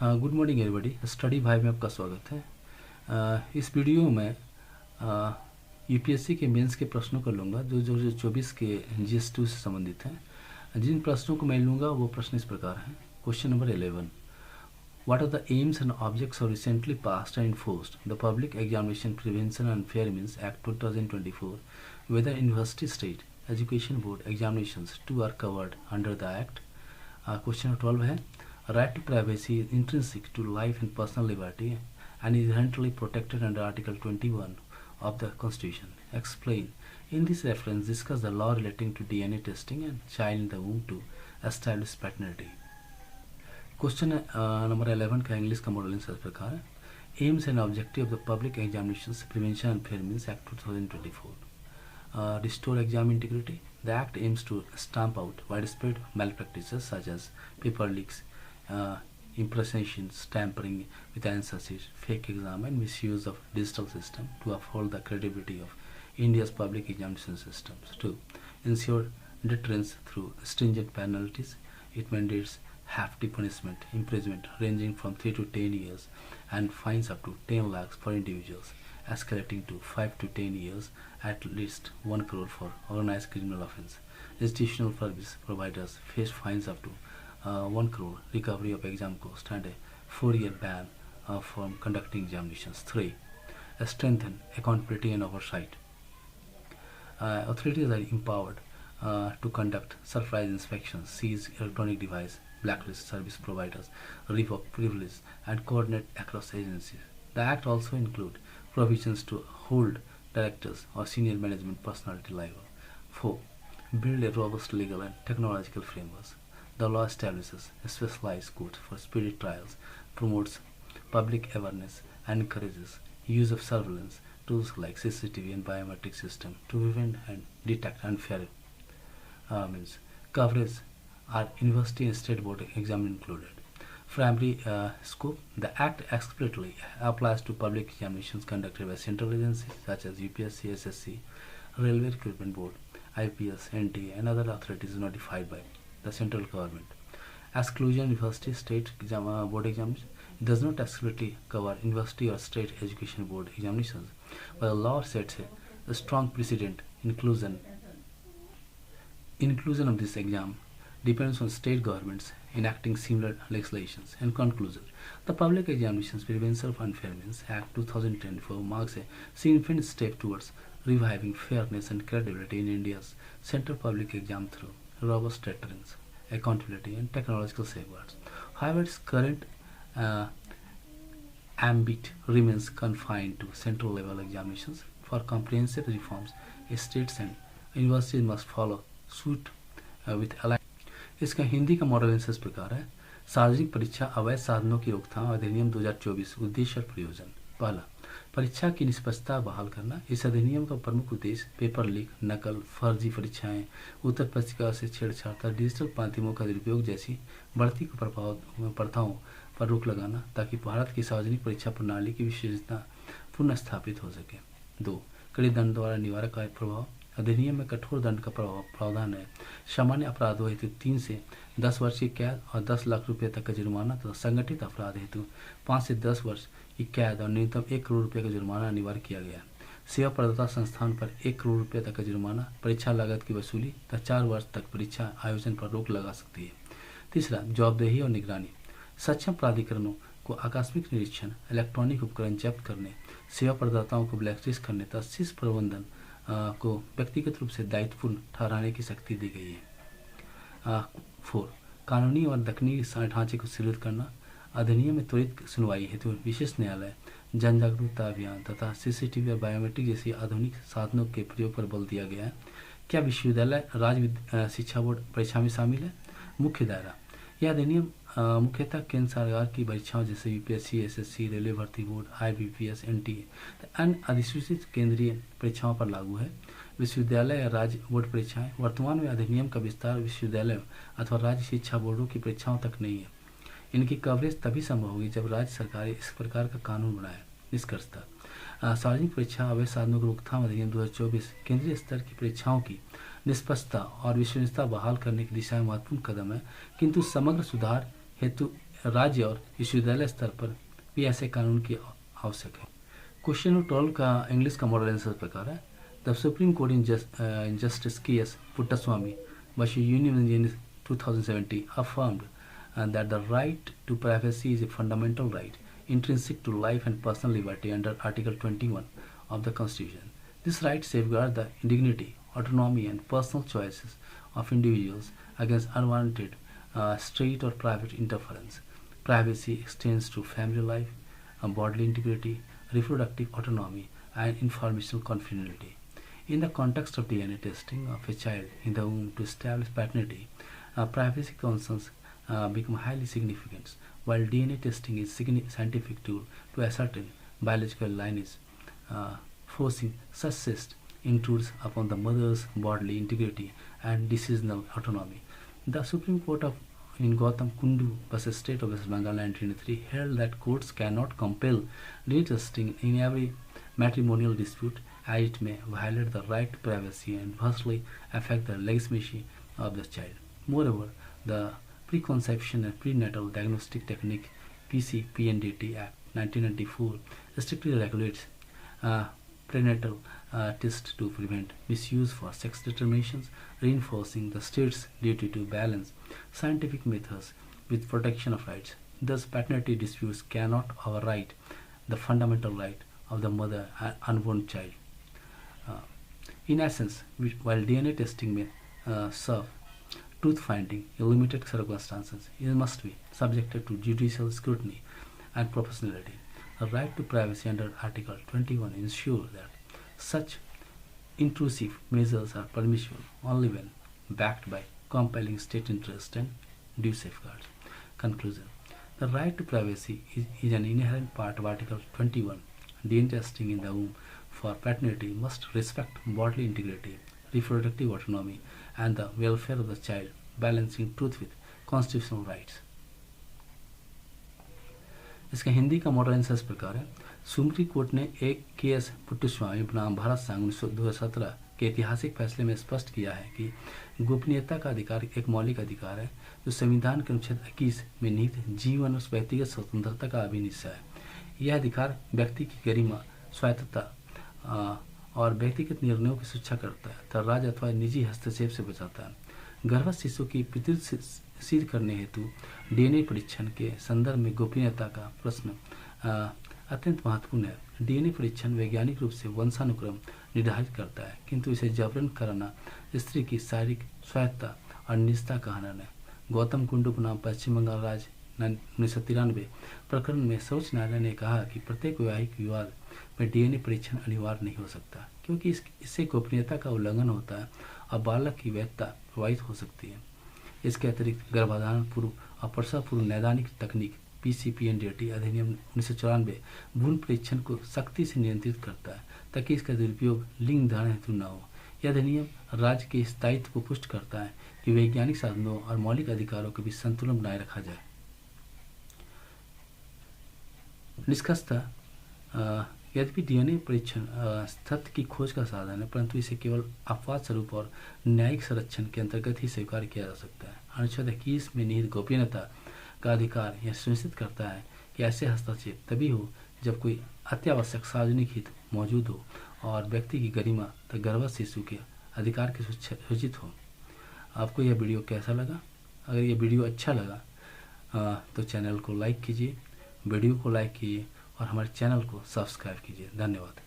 Good morning everybody. Study भाई में आपका स्वागत है। इस वीडियो में यूपीएससी के मेंस के प्रश्नों को लूँगा जो 2024 के GS2 से संबंधित हैं। जिन प्रश्नों को मैं लूँगा वो प्रश्न इस प्रकार हैं। Question number 11, What are the aims and objects of recently passed and enforced the Public Examination Prevention and Fairness Act 2024, whether University State Education Board examinations too are covered under the Act? Question 12 है, Right to privacy is intrinsic to life and personal liberty and is inherently protected under Article 21 of the Constitution. Explain. In this reference, discuss the law relating to DNA testing and child in the womb to establish paternity. Question number 11 का English का model इस प्रकार है। AIIMS and objective of the public examinations prevention and fairness act 2024, restore exam integrity. The act aims to stamp out widespread malpractices such as paper leaks, impersonations, tampering with answers, fake exam, and misuse of digital system to uphold the credibility of India's public examination systems. 2. Ensure deterrence through stringent penalties. It mandates hefty punishment, imprisonment ranging from 3 to 10 years and fines up to 10 lakhs for individuals, escalating to 5 to 10 years, at least 1 crore for organized criminal offence. Institutional service providers face fines up to 1 crore, recovery of exam cost, and a 4-year ban from conducting examinations. 3. Strengthen accountability and oversight. Authorities are empowered to conduct surprise inspections, seize electronic device, blacklist service providers, revoke privileges, and coordinate across agencies. The Act also includes provisions to hold directors or senior management personality liable. 4. Build a robust legal and technological framework. The law establishes specialized courts for speedy trials, promotes public awareness, and encourages use of surveillance tools like CCTV and biometric system to prevent and detect unfair coverage. Are university and state board exam included? Primary scope. The Act explicitly applies to public examinations conducted by central agencies such as UPSC, SSC, Railway Recruitment Board, IPS, NTA, and other authorities notified by the central government. Exclusion university state board examinations. It does not explicitly cover university or state education board examinations, but the law sets a strong precedent. Inclusion of this exam depends on state governments enacting similar legislations. In conclusion, the Public Examinations Prevention and Fairness Act 2024 marks a significant step towards reviving fairness and credibility in India's central public exam through robust deterrence, accountability, and technological safeguards. However, its current ambit remains confined to central level examinations. For comprehensive reforms, states and universities must follow suit with aligned. इसका हिंदी का model इस प्रकार है। सार्वजनिक परीक्षा अवैध साधनों की रोकथाम अधिनियम 2024 उद्देश्य और प्रयोजन। पहला, परीक्षा की निष्पक्षता बहाल करना। इस अधिनियम का प्रमुख उद्देश्य पेपर लीक, नकल, फर्जी परीक्षाएं, उत्तर पत्रिका से छेड़छाड़ तथा डिजिटल माध्यमों का दुरुपयोग जैसी बढ़ती प्रथाओं पर रोक लगाना ताकि भारत की सार्वजनिक परीक्षा प्रणाली की विशेषता पुनः स्थापित हो सके। 2. कड़े दंड द्वारा निवारक प्रभाव। अधिनियम में कठोर दंड का प्रावधान है। सामान्य अपराधों हेतु 3 से 10 वर्ष की कैद और 10 लाख रुपये तक का जुर्माना तथा संगठित अपराध हेतु 5 से 10 वर्ष की कैद और न्यूनतम 1 करोड़ रुपये का जुर्माना अनिवार्य किया गया। सेवा प्रदाता संस्थान पर 1 करोड़ रुपये तक का जुर्माना, परीक्षा लागत की वसूली तथा 4 वर्ष तक परीक्षा आयोजन पर रोक लगा सकती है। तीसरा, जवाबदेही और निगरानी। सक्षम प्राधिकरणों को आकस्मिक निरीक्षण, इलेक्ट्रॉनिक उपकरण जब्त करने, सेवा प्रदाताओं को ब्लैकलिस्ट करने तथा शीर्ष प्रबंधन को व्यक्तिगत रूप से दायित्वपूर्ण ठहराने की शक्ति दी गई है। 4. कानूनी और तकनीकी ढांचे को सुदृढ़ करना। अधिनियम में त्वरित सुनवाई हेतु विशेष न्यायालय, जन जागरूकता अभियान तथा CCTV और बायोमेट्रिक जैसी आधुनिक साधनों के प्रयोग पर बल दिया गया है। क्या विश्वविद्यालय राज्य शिक्षा बोर्ड परीक्षा में शामिल है? मुख्य दायरा। यह अधिनियम मुख्यतः केंद्र सरकार की परीक्षाओं जैसे UPSC, SSC, रेलवे भर्ती बोर्ड, IBPS, NTA अन्य अधिसूचित केंद्रीय परीक्षाओं पर लागू है। विश्वविद्यालय या राज्य बोर्ड परीक्षाएं। वर्तमान में अधिनियम का विस्तार विश्वविद्यालय अथवा राज्य शिक्षा बोर्डों की परीक्षाओं तक नहीं है। इनकी कवरेज तभी संभव होगी जब राज्य सरकारें इस प्रकार का कानून बनाए। निष्कर्षतः सार्वजनिक परीक्षा अवैध साधनों की रोकथाम अधिनियम 2024 केंद्रीय स्तर की परीक्षाओं की निष्पक्षता और विश्वसनीयता बहाल करने की दिशा में महत्वपूर्ण कदम है, किंतु समग्र सुधार हेतु राज्य और विश्वविद्यालय स्तर पर भी ऐसे कानून की आवश्यक है। क्वेश्चन नंबर 12 का इंग्लिश का मॉडल आंसर प्रकार है। The supreme court in Justice K.S. Puttaswamy versus Union in 2017 affirmed that the right to privacy is a fundamental right intrinsic to life and personal liberty under Article 21 of the Constitution. This right safeguards the dignity, autonomy, and personal choices of individuals against unwanted state or private interference. Privacy extends to family life, bodily integrity, reproductive autonomy, and informational confidentiality. In the context of DNA testing of a child in the womb to establish paternity, privacy concerns become highly significant. While DNA testing is a scientific tool to ascertain biological lineage, forcing such tests intrudes upon the mother's bodily integrity and decisional autonomy. The Supreme Court in Gautam Kundu vs. State of West Bengal 1983 held that courts cannot compel DNA testing in every matrimonial dispute, as it may violate the right to privacy and adversely affect the legitimacy of the child. Moreover, the Preconception and Prenatal Diagnostic Technique PC-PNDT Act 1994 strictly regulates prenatal tests to prevent misuse for sex determinations, reinforcing the state's duty to balance scientific methods with protection of rights. Thus, paternity disputes cannot override the fundamental right of the mother and unborn child. In essence, while DNA testing may serve truth finding in limited circumstances, it must be subjected to judicial scrutiny and proportionality. The right to privacy under Article 21 ensures that such intrusive measures are permissible only when backed by compelling state interest and due safeguards. Conclusion. The right to privacy is an inherent part of Article 21. DNA testing in the womb for paternity must respect bodily integrity, reproductive autonomy, and the welfare of the child, balancing truth with constitutional rights. इसका हिंदी का model answer इस प्रकार है। Supreme court ने एक KS Puttaswamy बनाम भारत संघ 2017 के ऐतिहासिक फैसले में स्पष्ट किया है कि गोपनीयता का अधिकार एक मौलिक अधिकार है जो संविधान के अनुच्छेद 21 में निहित जीवन और व्यक्तिगत स्वतंत्रता का अभिनिश्चय है। यह अधिकार व्यक्ति की गरिमा, स्वायत्तता और व्यक्तिगत निर्णयों की सुरक्षा करता है तथा राज्य अथवा निजी हस्तक्षेप से बचाता है। गर्भस्थ शिशु की पितृत्व सिद्ध करने हेतु डीएनए परीक्षण के संदर्भ में गोपनीयता का प्रश्न अत्यंत महत्वपूर्ण है। डीएनए परीक्षण वैज्ञानिक रूप से वंशानुक्रम निर्धारित करता है, किंतु इसे जबरन कराना स्त्री की शारीरिक स्वायत्तता और निजता का हनन है। गौतम कुंडू बनाम पश्चिम बंगाल राज्य 1993 प्रकरण में सर्वोच्च न्यायालय ने कहा कि प्रत्येक वैवाहिक विवाद में डीएनए परीक्षण अनिवार्य नहीं हो सकता, क्योंकि इससे गोपनीयता का उल्लंघन होता है और बालक की वैधता प्रभावित हो सकती है। इसके अतिरिक्त गर्भाधान पूर्व और प्रसव पूर्व नैदानिक तकनीक पीसीपीएनडीटी अधिनियम 1994 भ्रूण परीक्षण को सख्ती से नियंत्रित करता है ताकि इसका दुरुपयोग लिंग निर्धारण हेतु न हो। यह अधिनियम राज्य के स्थायित्व को पुष्ट करता है कि वैज्ञानिक साधनों और मौलिक अधिकारों के बीच संतुलन बनाए रखा जाए। निष्कर्षतः यद्यपि डीएनए परीक्षण सत्य की खोज का साधन है, परंतु इसे केवल अपवाद स्वरूप और न्यायिक संरक्षण के अंतर्गत ही स्वीकार किया जा सकता है। अनुच्छेद 21 में निहित गोपनीयता का अधिकार यह सुनिश्चित करता है कि ऐसे हस्तक्षेप तभी हो जब कोई अत्यावश्यक सार्वजनिक हित मौजूद हो और व्यक्ति की गरिमा तथा गर्भस्थ शिशु के अधिकार के सूचित हो। आपको यह वीडियो कैसा लगा? अगर यह वीडियो अच्छा लगा तो चैनल को लाइक कीजिए, वीडियो को लाइक कीजिए और हमारे चैनल को सब्सक्राइब कीजिए। धन्यवाद।